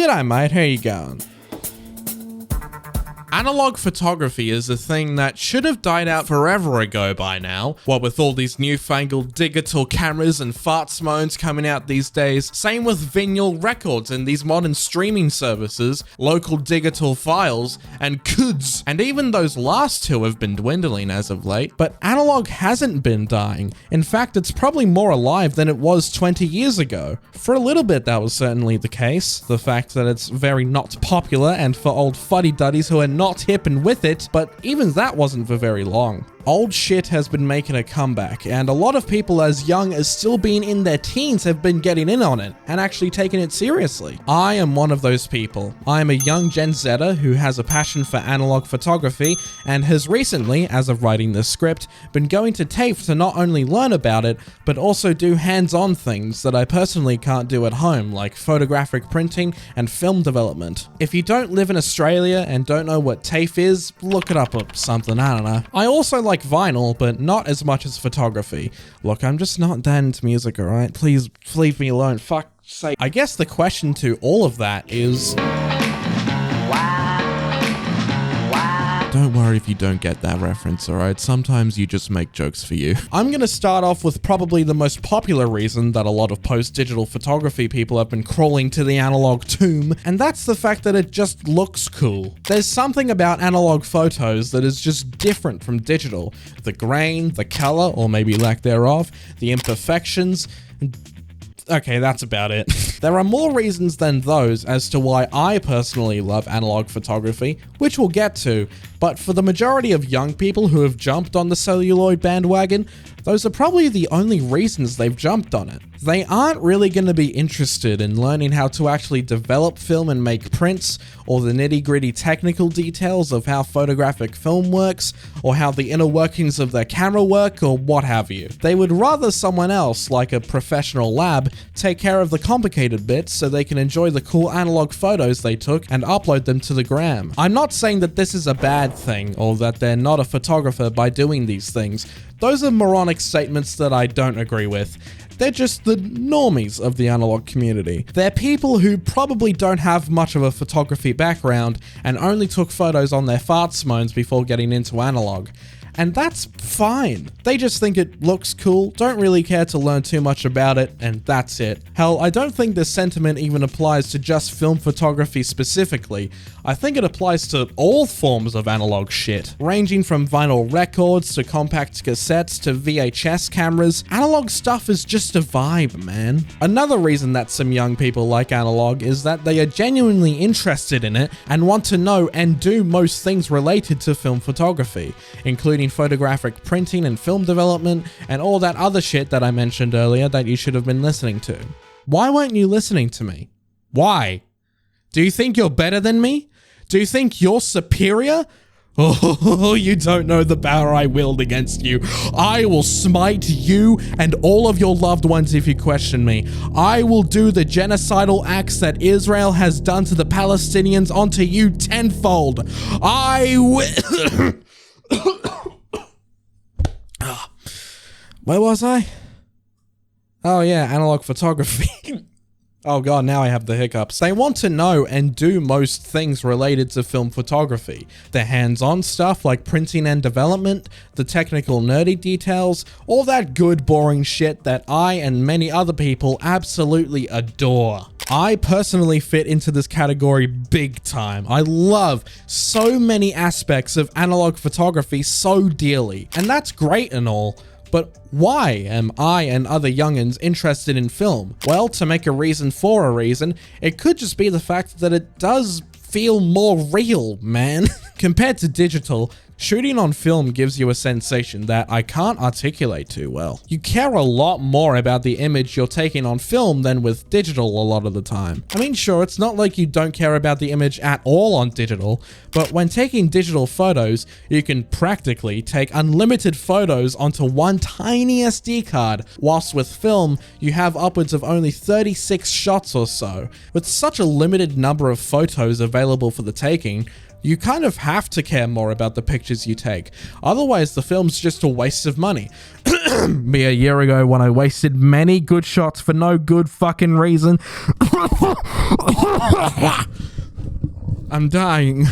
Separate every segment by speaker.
Speaker 1: G'day mate, how you going? Analog photography is a thing that should have died out forever ago by now. What with all these newfangled digital cameras and farts modes coming out these days. Same with vinyl records and these modern streaming services, local digital files, and CUDs. And even those last two have been dwindling as of late, but analog hasn't been dying. In fact, it's probably more alive than it was 20 years ago. For a little bit that was certainly the case. The fact that it's very not popular and for old fuddy-duddies who are not hip and with it, but even that wasn't for very long. Old shit has been making a comeback, and a lot of people as young as still being in their teens have been getting in on it and actually taking it seriously. I am one of those people. I am a young Gen Zer who has a passion for analog photography and has recently, as of writing this script, been going to TAFE to not only learn about it, but also do hands-on things that I personally can't do at home, like photographic printing and film development. If you don't live in Australia and don't know what TAFE is, look it up or something, I don't know. I also like vinyl, but not as much as photography. Look, I'm just not that into music, alright? Please leave me alone, fuck's sake. I guess the question to all of that is... Don't worry if you don't get that reference, alright? Sometimes you just make jokes for you. I'm gonna start off with probably the most popular reason that a lot of post-digital photography people have been crawling to the analog tomb, and that's the fact that it just looks cool. There's something about analog photos that is just different from digital. The grain, the color, or maybe lack thereof, the imperfections. Okay, that's about it. There are more reasons than those as to why I personally love analog photography, which we'll get to, but for the majority of young people who have jumped on the celluloid bandwagon, those are probably the only reasons they've jumped on it. They aren't really going to be interested in learning how to actually develop film and make prints, or the nitty-gritty technical details of how photographic film works, or how the inner workings of their camera work, or what have you. They would rather someone else, like a professional lab, take care of the complicated bits so they can enjoy the cool analog photos they took and upload them to the gram. I'm not saying that this is a bad thing, or that they're not a photographer by doing these things. Those are moronic statements that I don't agree with. They're just the normies of the analog community. They're people who probably don't have much of a photography background and only took photos on their fartsmones before getting into analog. And that's fine. They just think it looks cool, don't really care to learn too much about it, and that's it. Hell, I don't think this sentiment even applies to just film photography specifically. I think it applies to all forms of analog shit. Ranging from vinyl records to compact cassettes to VHS cameras, analog stuff is just a vibe, man. Another reason that some young people like analog is that they are genuinely interested in it and want to know and do most things related to film photography, including photographic printing and film development and all that other shit that I mentioned earlier that you should have been listening to. Why weren't you listening to me? Why? Do you think you're better than me? Do you think you're superior? Oh, you don't know the power I wield against you. I will smite you and all of your loved ones if you question me. I will do the genocidal acts that Israel has done to the Palestinians onto you tenfold. I will... Where was I? Oh yeah, analog photography. Oh god, now I have the hiccups. They want to know and do most things related to film photography. The hands-on stuff like printing and development, the technical nerdy details, all that good boring shit that I and many other people absolutely adore. I personally fit into this category big time. I love so many aspects of analog photography so dearly, and that's great and all. But why am I and other youngins interested in film? Well, to make a reason for a reason, it could just be the fact that it does feel more real, man. Compared to digital, shooting on film gives you a sensation that I can't articulate too well. You care a lot more about the image you're taking on film than with digital a lot of the time. I mean, sure, it's not like you don't care about the image at all on digital, but when taking digital photos, you can practically take unlimited photos onto one tiny SD card, whilst with film, you have upwards of only 36 shots or so. With such a limited number of photos available for the taking, you kind of have to care more about the pictures you take. Otherwise, the film's just a waste of money. Me a year ago when I wasted many good shots for no good fucking reason. I'm dying.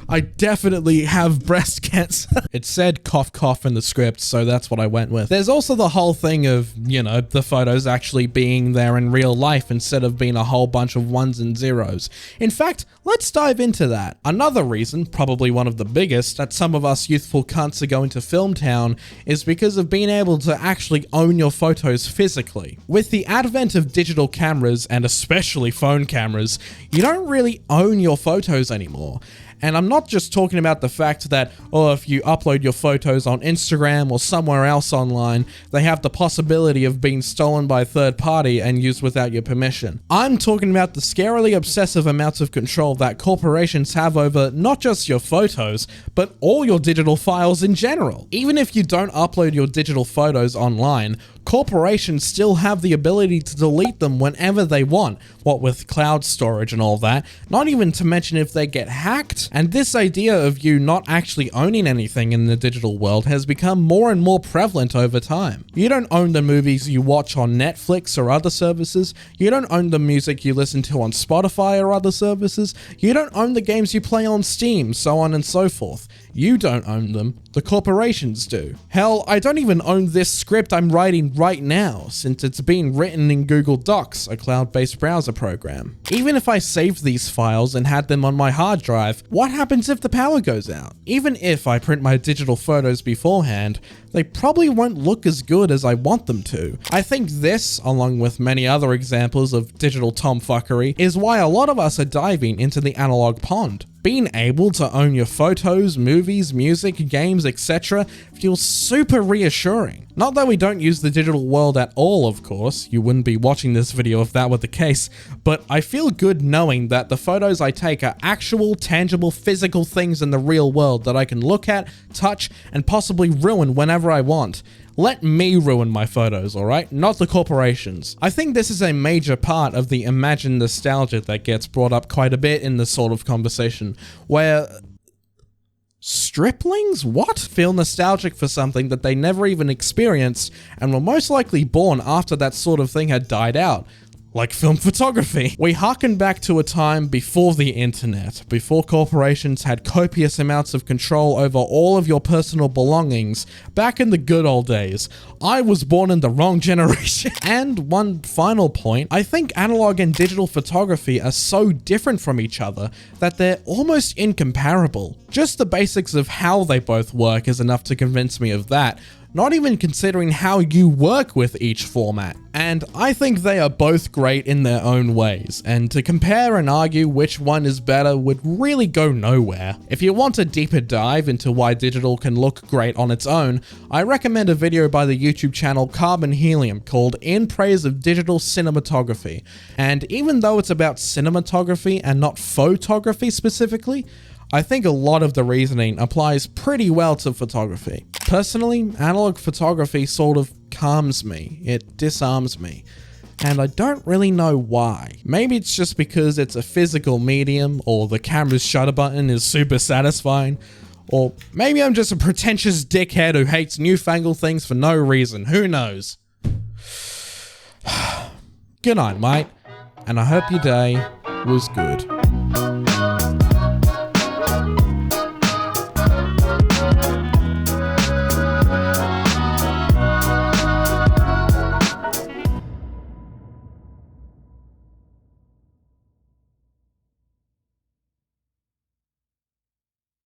Speaker 1: I definitely have breast cancer. It said cough cough in the script, so that's what I went with. There's also the whole thing of, you know, the photos actually being there in real life instead of being a whole bunch of ones and zeros. In fact, let's dive into that. Another reason, probably one of the biggest, that some of us youthful cunts are going to Film Town is because of being able to actually own your photos physically. With the advent of digital cameras, and especially phone cameras, you don't really own your photos anymore. And I'm not just talking about the fact that, oh, if you upload your photos on Instagram or somewhere else online, they have the possibility of being stolen by a third party and used without your permission. I'm talking about the scarily obsessive amounts of control that corporations have over not just your photos, but all your digital files in general. Even if you don't upload your digital photos online, corporations still have the ability to delete them whenever they want, what with cloud storage and all that, not even to mention if they get hacked. And this idea of you not actually owning anything in the digital world has become more and more prevalent over time. You don't own the movies you watch on Netflix or other services, you don't own the music you listen to on Spotify or other services, you don't own the games you play on Steam, so on and so forth. You don't own them, the corporations do. Hell, I don't even own this script I'm writing right now, since it's being written in Google Docs, a cloud-based browser program. Even if I saved these files and had them on my hard drive, what happens if the power goes out? Even if I print my digital photos beforehand, they probably won't look as good as I want them to. I think this, along with many other examples of digital tomfuckery, is why a lot of us are diving into the analog pond. Being able to own your photos, movies, music, games, etc. feels super reassuring. Not that we don't use the digital world at all, of course, you wouldn't be watching this video if that were the case, but I feel good knowing that the photos I take are actual, tangible, physical things in the real world that I can look at, touch, and possibly ruin whenever I want. Let me ruin my photos, alright? Not the corporations. I think this is a major part of the imagined nostalgia that gets brought up quite a bit in this sort of conversation, where striplings? What? Feel nostalgic for something that they never even experienced and were most likely born after that sort of thing had died out. Like film photography. We harken back to a time before the internet, before corporations had copious amounts of control over all of your personal belongings, back in the good old days. I was born in the wrong generation. And one final point, I think analog and digital photography are so different from each other that they're almost incomparable. Just the basics of how they both work is enough to convince me of that, not even considering how you work with each format. And I think they are both great in their own ways, and to compare and argue which one is better would really go nowhere. If you want a deeper dive into why digital can look great on its own, I recommend a video by the YouTube channel Carbon Helium called In Praise of Digital Cinematography. And even though it's about cinematography and not photography specifically, I think a lot of the reasoning applies pretty well to photography. Personally, analog photography sort of calms me, it disarms me, and I don't really know why. Maybe it's just because it's a physical medium, or the camera's shutter button is super satisfying, or maybe I'm just a pretentious dickhead who hates newfangled things for no reason, who knows? Good night, mate, and I hope your day was good.